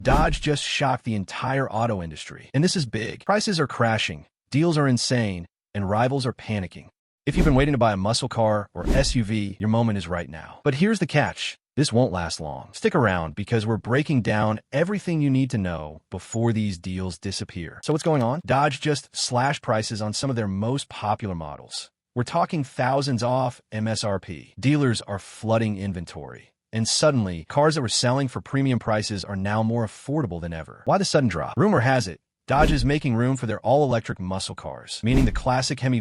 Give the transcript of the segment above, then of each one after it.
Dodge just shocked the entire auto industry. And this is big. Prices are crashing, deals are insane, and rivals are panicking. If you've been waiting to buy a muscle car or SUV, your moment is right now. But here's the catch. This won't last long. Stick around because we're breaking down everything you need to know before these deals disappear. So what's going on? Dodge just slashed prices on some of their most popular models. We're talking thousands off MSRP. Dealers are flooding inventory. And suddenly, cars that were selling for premium prices are now more affordable than ever. Why the sudden drop? Rumor has it, Dodge is making room for their all-electric muscle cars, meaning the classic Hemi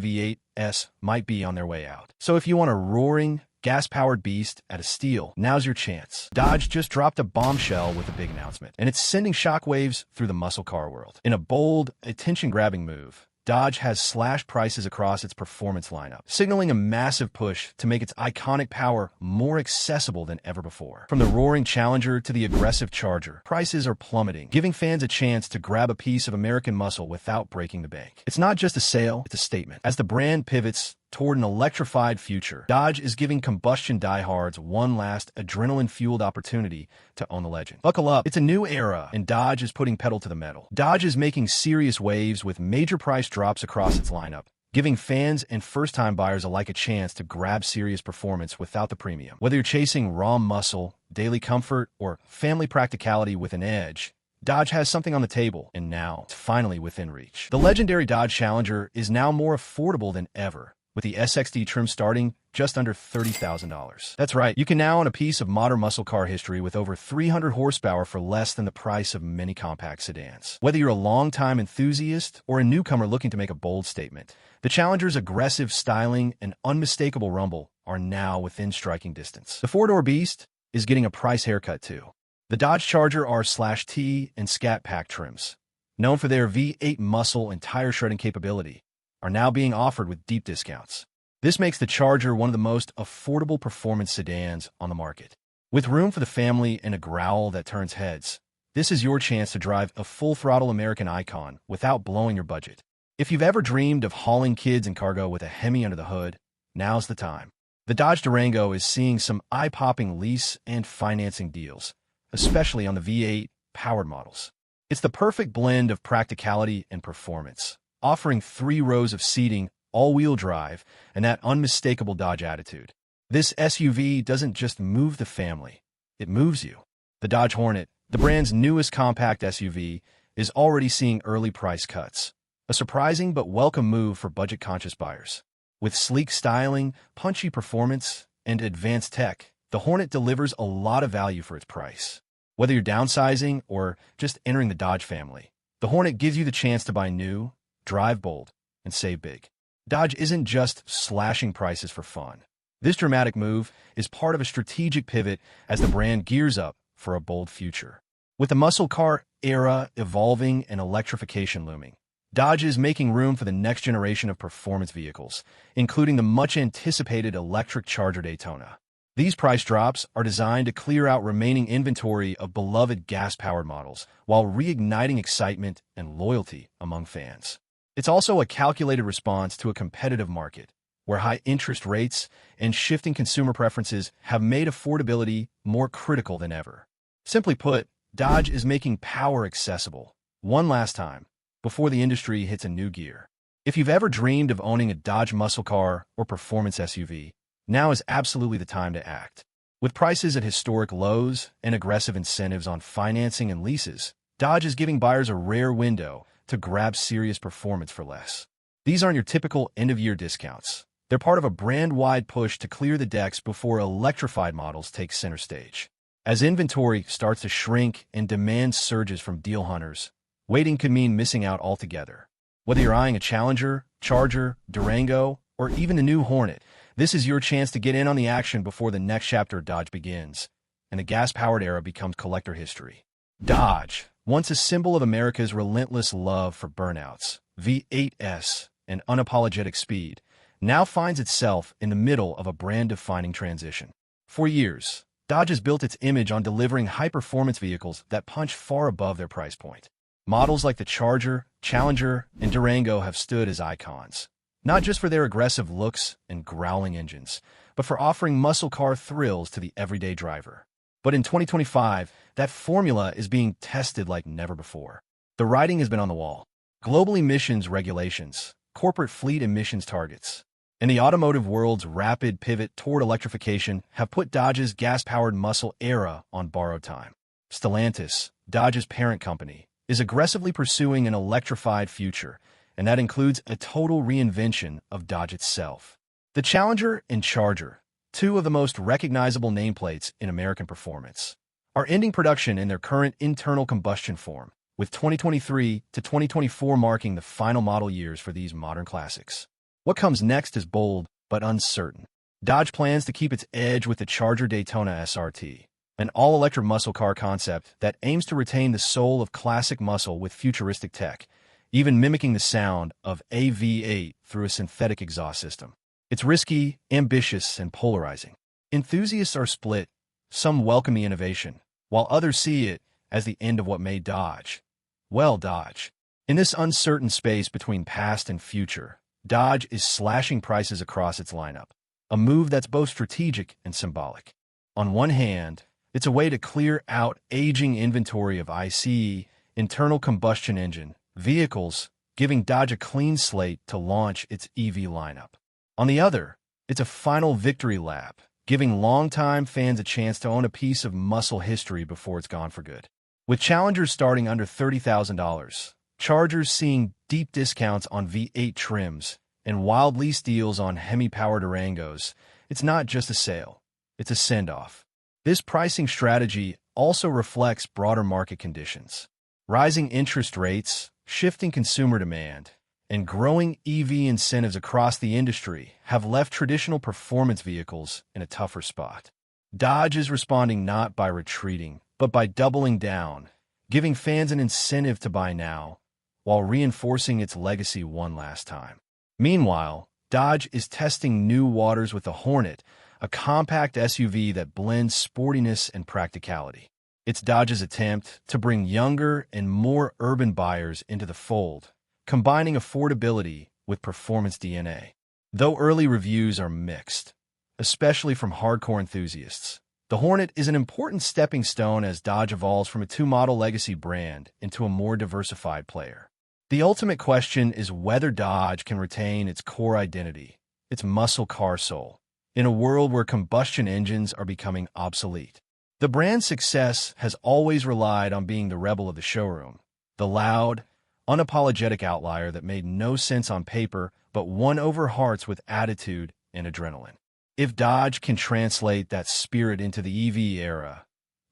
V8S might be on their way out. So if you want a roaring, gas-powered beast at a steal, now's your chance. Dodge just dropped a bombshell with a big announcement, and it's sending shockwaves through the muscle car world. In a bold, attention-grabbing move, Dodge has slashed prices across its performance lineup, signaling a massive push to make its iconic power more accessible than ever before. From the roaring Challenger to the aggressive Charger, prices are plummeting, giving fans a chance to grab a piece of American muscle without breaking the bank. It's not just a sale, it's a statement. As the brand pivots toward an electrified future, Dodge is giving combustion diehards one last adrenaline-fueled opportunity to own the legend. Buckle up, it's a new era, and Dodge is putting pedal to the metal. Dodge is making serious waves with major price drops across its lineup, giving fans and first-time buyers alike a chance to grab serious performance without the premium. Whether you're chasing raw muscle, daily comfort, or family practicality with an edge, Dodge has something on the table, and now it's finally within reach. The legendary Dodge Challenger is now more affordable than ever, with the SXD trim starting just under $30,000. That's right, you can now own a piece of modern muscle car history with over 300 horsepower for less than the price of many compact sedans. Whether you're a longtime enthusiast or a newcomer looking to make a bold statement, the Challenger's aggressive styling and unmistakable rumble are now within striking distance. The four-door beast is getting a price haircut too. The Dodge Charger R/T and Scat Pack trims, known for their V8 muscle and tire shredding capability, are now being offered with deep discounts. This makes the Charger one of the most affordable performance sedans on the market. With room for the family and a growl that turns heads, this is your chance to drive a full-throttle American icon without blowing your budget. If you've ever dreamed of hauling kids and cargo with a Hemi under the hood, now's the time. The Dodge Durango is seeing some eye-popping lease and financing deals, especially on the V8 powered models. It's the perfect blend of practicality and performance, offering 3 rows of seating, all-wheel drive, and that unmistakable Dodge attitude. This SUV doesn't just move the family, it moves you. The Dodge Hornet, the brand's newest compact SUV, is already seeing early price cuts, a surprising but welcome move for budget-conscious buyers. With sleek styling, punchy performance, and advanced tech, the Hornet delivers a lot of value for its price. Whether you're downsizing or just entering the Dodge family, the Hornet gives you the chance to buy new, drive bold, and save big. Dodge isn't just slashing prices for fun. This dramatic move is part of a strategic pivot as the brand gears up for a bold future. With the muscle car era evolving and electrification looming, Dodge is making room for the next generation of performance vehicles, including the much-anticipated electric Charger Daytona. These price drops are designed to clear out remaining inventory of beloved gas-powered models while reigniting excitement and loyalty among fans. It's also a calculated response to a competitive market, where high interest rates and shifting consumer preferences have made affordability more critical than ever. Simply put, Dodge is making power accessible, one last time, before the industry hits a new gear. If you've ever dreamed of owning a Dodge muscle car or performance SUV, now is absolutely the time to act. With prices at historic lows and aggressive incentives on financing and leases, Dodge is giving buyers a rare window to grab serious performance for less. These aren't your typical end-of-year discounts. They're part of a brand-wide push to clear the decks before electrified models take center stage. As inventory starts to shrink and demand surges from deal hunters, waiting could mean missing out altogether. Whether you're eyeing a Challenger, Charger, Durango, or even the new Hornet, this is your chance to get in on the action before the next chapter of Dodge begins, and the gas-powered era becomes collector history. Dodge, once a symbol of America's relentless love for burnouts, V8S, and unapologetic speed, now finds itself in the middle of a brand-defining transition. For years, Dodge has built its image on delivering high-performance vehicles that punch far above their price point. Models like the Charger, Challenger, and Durango have stood as icons, not just for their aggressive looks and growling engines, but for offering muscle car thrills to the everyday driver. But in 2025, that formula is being tested like never before. The writing has been on the wall. Global emissions regulations, corporate fleet emissions targets, and the automotive world's rapid pivot toward electrification have put Dodge's gas-powered muscle era on borrowed time. Stellantis, Dodge's parent company, is aggressively pursuing an electrified future, and that includes a total reinvention of Dodge itself. The Challenger and Charger, two of the most recognizable nameplates in American performance, are ending production in their current internal combustion form, with 2023 to 2024 marking the final model years for these modern classics. What comes next is bold but uncertain. Dodge plans to keep its edge with the Charger Daytona SRT, an all-electric muscle car concept that aims to retain the soul of classic muscle with futuristic tech, even mimicking the sound of a V8 through a synthetic exhaust system. It's risky, ambitious, and polarizing. Enthusiasts are split. Some welcome the innovation, while others see it as the end of what made Dodge. Well, Dodge. In this uncertain space between past and future, Dodge is slashing prices across its lineup, a move that's both strategic and symbolic. On one hand, it's a way to clear out aging inventory of ICE, internal combustion engine, vehicles, giving Dodge a clean slate to launch its EV lineup. On the other, it's a final victory lap, giving longtime fans a chance to own a piece of muscle history before it's gone for good. With Challengers starting under $30,000, Chargers seeing deep discounts on V8 trims, and wild lease deals on Hemi-powered Durangos, it's not just a sale, it's a send-off. This pricing strategy also reflects broader market conditions. Rising interest rates, shifting consumer demand, and growing EV incentives across the industry have left traditional performance vehicles in a tougher spot. Dodge is responding not by retreating, but by doubling down, giving fans an incentive to buy now, while reinforcing its legacy one last time. Meanwhile, Dodge is testing new waters with the Hornet, a compact SUV that blends sportiness and practicality. It's Dodge's attempt to bring younger and more urban buyers into the fold, combining affordability with performance DNA. Though early reviews are mixed, especially from hardcore enthusiasts, the Hornet is an important stepping stone as Dodge evolves from a two-model legacy brand into a more diversified player. The ultimate question is whether Dodge can retain its core identity, its muscle car soul, in a world where combustion engines are becoming obsolete. The brand's success has always relied on being the rebel of the showroom, the loud, unapologetic outlier that made no sense on paper but won over hearts with attitude and adrenaline. If Dodge can translate that spirit into the EV era,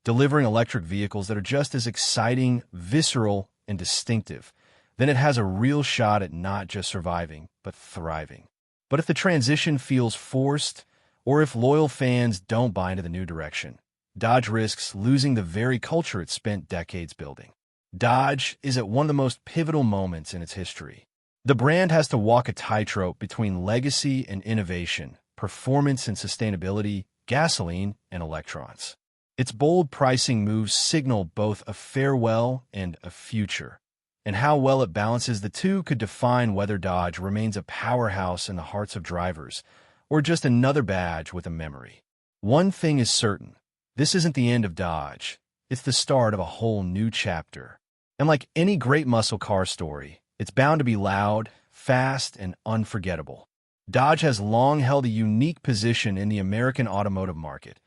delivering electric vehicles that are just as exciting, visceral, and distinctive, then it has a real shot at not just surviving, but thriving. But if the transition feels forced, or if loyal fans don't buy into the new direction, Dodge risks losing the very culture it spent decades building. Dodge is at one of the most pivotal moments in its history. The brand has to walk a tightrope between legacy and innovation, performance and sustainability, gasoline and electrons. Its bold pricing moves signal both a farewell and a future, and how well it balances the two could define whether Dodge remains a powerhouse in the hearts of drivers or just another badge with a memory. One thing is certain, this isn't the end of Dodge. It's the start of a whole new chapter. And like any great muscle car story, it's bound to be loud, fast, and unforgettable. Dodge has long held a unique position in the American automotive market,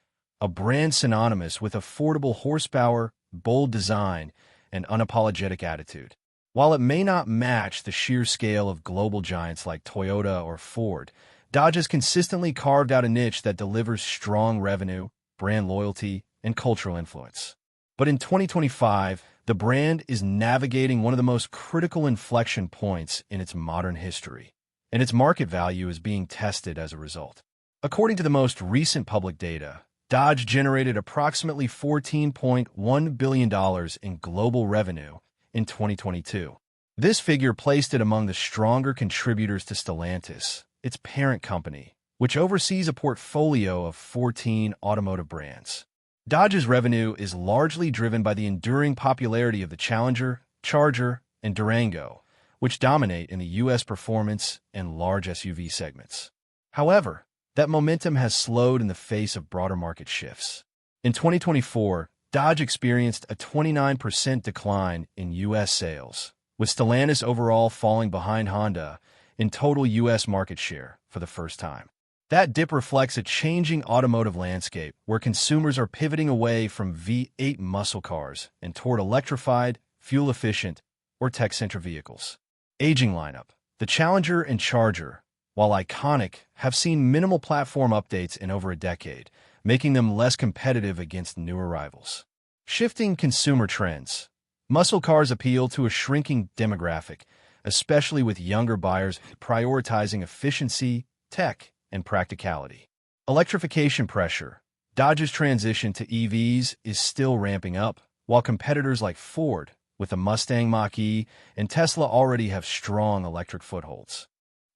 a brand synonymous with affordable horsepower, bold design, and unapologetic attitude. While it may not match the sheer scale of global giants like Toyota or Ford, Dodge has consistently carved out a niche that delivers strong revenue, brand loyalty, and cultural influence. But in 2025, the brand is navigating one of the most critical inflection points in its modern history, and its market value is being tested as a result. According to the most recent public data, Dodge generated approximately $14.1 billion in global revenue in 2022. This figure placed it among the stronger contributors to Stellantis, its parent company, which oversees a portfolio of 14 automotive brands. Dodge's revenue is largely driven by the enduring popularity of the Challenger, Charger, and Durango, which dominate in the U.S. performance and large SUV segments. However, that momentum has slowed in the face of broader market shifts. In 2024, Dodge experienced a 29% decline in U.S. sales, with Stellantis overall falling behind Honda in total U.S. market share for the first time. That dip reflects a changing automotive landscape where consumers are pivoting away from V8 muscle cars and toward electrified, fuel-efficient, or tech-centric vehicles. Aging lineup. The Challenger and Charger, while iconic, have seen minimal platform updates in over a decade, making them less competitive against newer rivals. Shifting consumer trends. Muscle cars appeal to a shrinking demographic, especially with younger buyers prioritizing efficiency, tech, and practicality. Electrification pressure. Dodge's transition to EVs is still ramping up, while competitors like Ford, with the Mustang Mach-E, and Tesla already have strong electric footholds.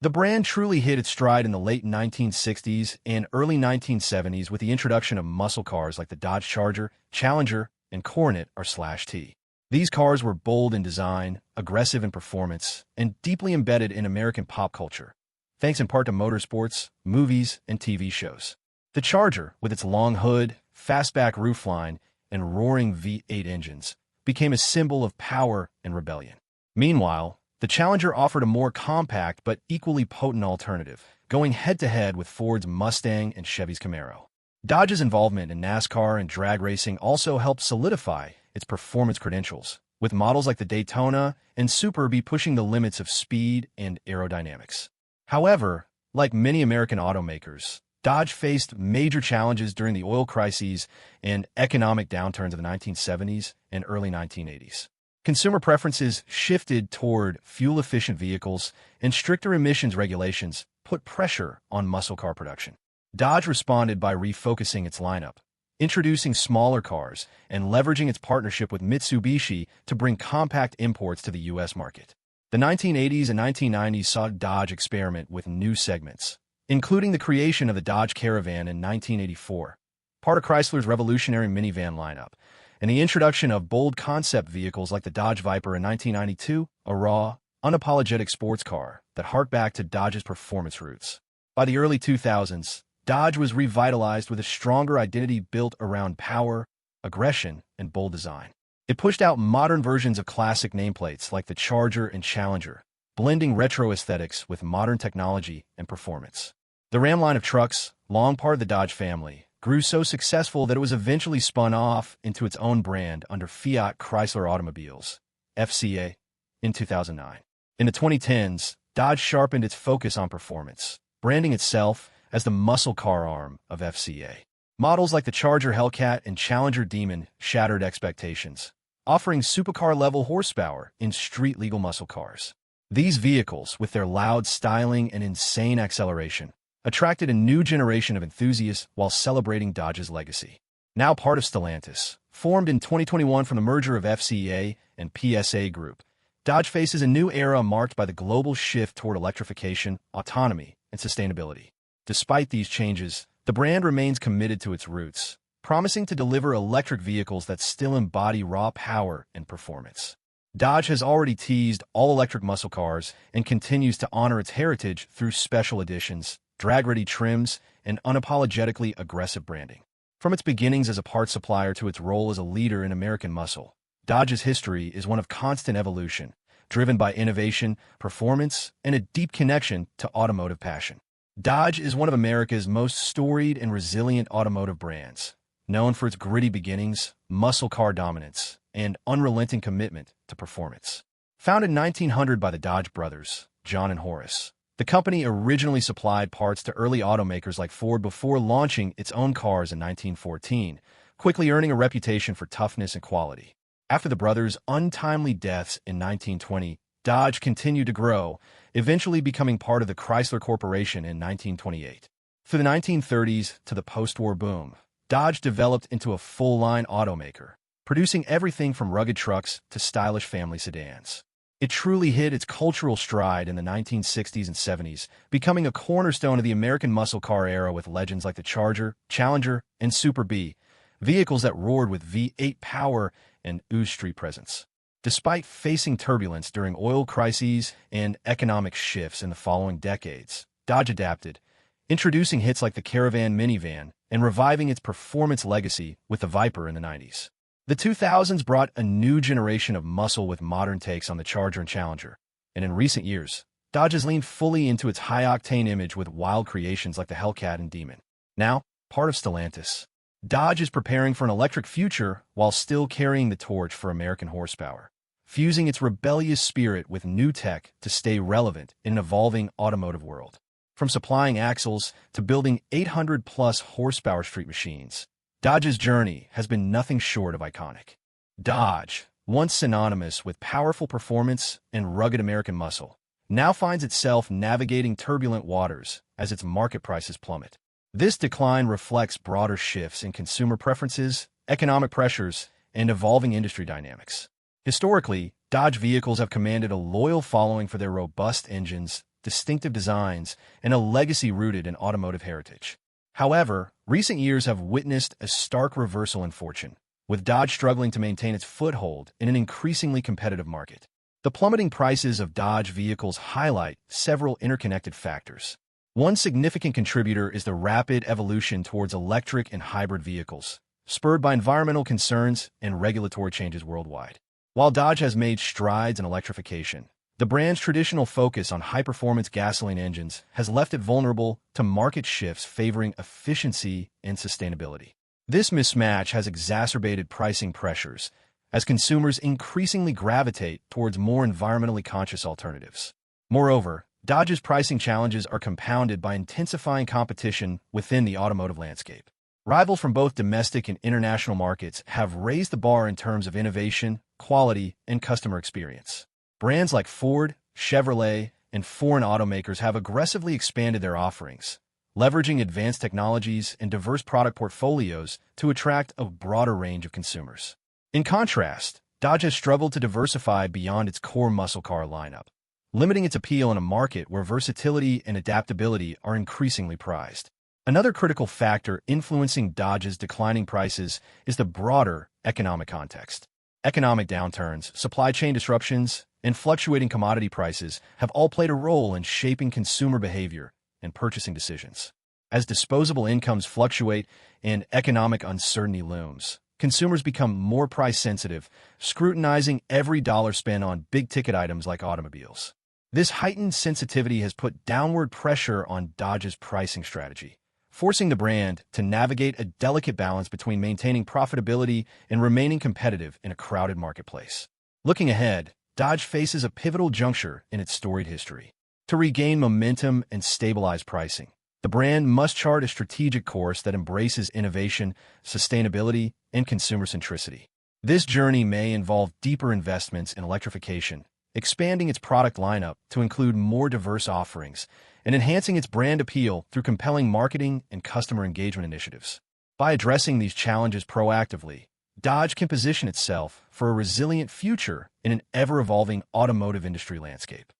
The brand truly hit its stride in the late 1960s and early 1970s with the introduction of muscle cars like the Dodge Charger, Challenger, and Coronet R/T. These cars were bold in design, aggressive in performance, and deeply embedded in American pop culture, thanks in part to motorsports, movies, and TV shows. The Charger, with its long hood, fastback roofline, and roaring V8 engines, became a symbol of power and rebellion. Meanwhile, the Challenger offered a more compact but equally potent alternative, going head-to-head with Ford's Mustang and Chevy's Camaro. Dodge's involvement in NASCAR and drag racing also helped solidify its performance credentials, with models like the Daytona and Super B pushing the limits of speed and aerodynamics. However, like many American automakers, Dodge faced major challenges during the oil crises and economic downturns of the 1970s and early 1980s. Consumer preferences shifted toward fuel-efficient vehicles, and stricter emissions regulations put pressure on muscle car production. Dodge responded by refocusing its lineup, introducing smaller cars, and leveraging its partnership with Mitsubishi to bring compact imports to the U.S. market. The 1980s and 1990s saw Dodge experiment with new segments, including the creation of the Dodge Caravan in 1984, part of Chrysler's revolutionary minivan lineup, and the introduction of bold concept vehicles like the Dodge Viper in 1992, a raw, unapologetic sports car that harked back to Dodge's performance roots. By the early 2000s, Dodge was revitalized with a stronger identity built around power, aggression, and bold design. It pushed out modern versions of classic nameplates like the Charger and Challenger, blending retro aesthetics with modern technology and performance. The Ram line of trucks, long part of the Dodge family, grew so successful that it was eventually spun off into its own brand under Fiat Chrysler Automobiles, FCA, in 2009. In the 2010s, Dodge sharpened its focus on performance, branding itself as the muscle car arm of FCA. Models like the Charger Hellcat and Challenger Demon shattered expectations, offering supercar-level horsepower in street-legal muscle cars. These vehicles, with their loud styling and insane acceleration, attracted a new generation of enthusiasts while celebrating Dodge's legacy. Now part of Stellantis, formed in 2021 from the merger of FCA and PSA Group, Dodge faces a new era marked by the global shift toward electrification, autonomy, and sustainability. Despite these changes, the brand remains committed to its roots, promising to deliver electric vehicles that still embody raw power and performance. Dodge has already teased all-electric muscle cars and continues to honor its heritage through special editions, drag-ready trims, and unapologetically aggressive branding. From its beginnings as a parts supplier to its role as a leader in American muscle, Dodge's history is one of constant evolution, driven by innovation, performance, and a deep connection to automotive passion. Dodge is one of America's most storied and resilient automotive brands, known for its gritty beginnings, muscle car dominance, and unrelenting commitment to performance. Founded in 1900 by the Dodge brothers, John and Horace, the company originally supplied parts to early automakers like Ford before launching its own cars in 1914, quickly earning a reputation for toughness and quality. After the brothers' untimely deaths in 1920, Dodge continued to grow, eventually becoming part of the Chrysler Corporation in 1928. Through the 1930s to the post-war boom, Dodge developed into a full-line automaker, producing everything from rugged trucks to stylish family sedans. It truly hit its cultural stride in the 1960s and 70s, becoming a cornerstone of the American muscle car era with legends like the Charger, Challenger, and Super B, vehicles that roared with V8 power and oozed street presence. Despite facing turbulence during oil crises and economic shifts in the following decades, Dodge adapted, introducing hits like the Caravan minivan and reviving its performance legacy with the Viper in the 90s. The 2000s brought a new generation of muscle with modern takes on the Charger and Challenger, and in recent years, Dodge has leaned fully into its high-octane image with wild creations like the Hellcat and Demon. Now, part of Stellantis, Dodge is preparing for an electric future while still carrying the torch for American horsepower, fusing its rebellious spirit with new tech to stay relevant in an evolving automotive world. From supplying axles to building 800-plus horsepower street machines, Dodge's journey has been nothing short of iconic. Dodge, once synonymous with powerful performance and rugged American muscle, now finds itself navigating turbulent waters as its market prices plummet. This decline reflects broader shifts in consumer preferences, economic pressures, and evolving industry dynamics. Historically, Dodge vehicles have commanded a loyal following for their robust engines, distinctive designs, and a legacy rooted in automotive heritage. However, recent years have witnessed a stark reversal in fortune, with Dodge struggling to maintain its foothold in an increasingly competitive market. The plummeting prices of Dodge vehicles highlight several interconnected factors. One significant contributor is the rapid evolution towards electric and hybrid vehicles, spurred by environmental concerns and regulatory changes worldwide. While Dodge has made strides in electrification, the brand's traditional focus on high-performance gasoline engines has left it vulnerable to market shifts favoring efficiency and sustainability. This mismatch has exacerbated pricing pressures as consumers increasingly gravitate towards more environmentally conscious alternatives. Moreover, Dodge's pricing challenges are compounded by intensifying competition within the automotive landscape. Rivals from both domestic and international markets have raised the bar in terms of innovation, quality, and customer experience. Brands like Ford, Chevrolet, and foreign automakers have aggressively expanded their offerings, leveraging advanced technologies and diverse product portfolios to attract a broader range of consumers. In contrast, Dodge has struggled to diversify beyond its core muscle car lineup, limiting its appeal in a market where versatility and adaptability are increasingly prized. Another critical factor influencing Dodge's declining prices is the broader economic context. Economic downturns, supply chain disruptions, and fluctuating commodity prices have all played a role in shaping consumer behavior and purchasing decisions. As disposable incomes fluctuate and economic uncertainty looms, consumers become more price-sensitive, scrutinizing every dollar spent on big-ticket items like automobiles. This heightened sensitivity has put downward pressure on Dodge's pricing strategy, forcing the brand to navigate a delicate balance between maintaining profitability and remaining competitive in a crowded marketplace. Looking ahead, Dodge faces a pivotal juncture in its storied history. To regain momentum and stabilize pricing, the brand must chart a strategic course that embraces innovation, sustainability, and consumer centricity. This journey may involve deeper investments in electrification, expanding its product lineup to include more diverse offerings, and enhancing its brand appeal through compelling marketing and customer engagement initiatives. By addressing these challenges proactively, Dodge can position itself for a resilient future in an ever-evolving automotive industry landscape.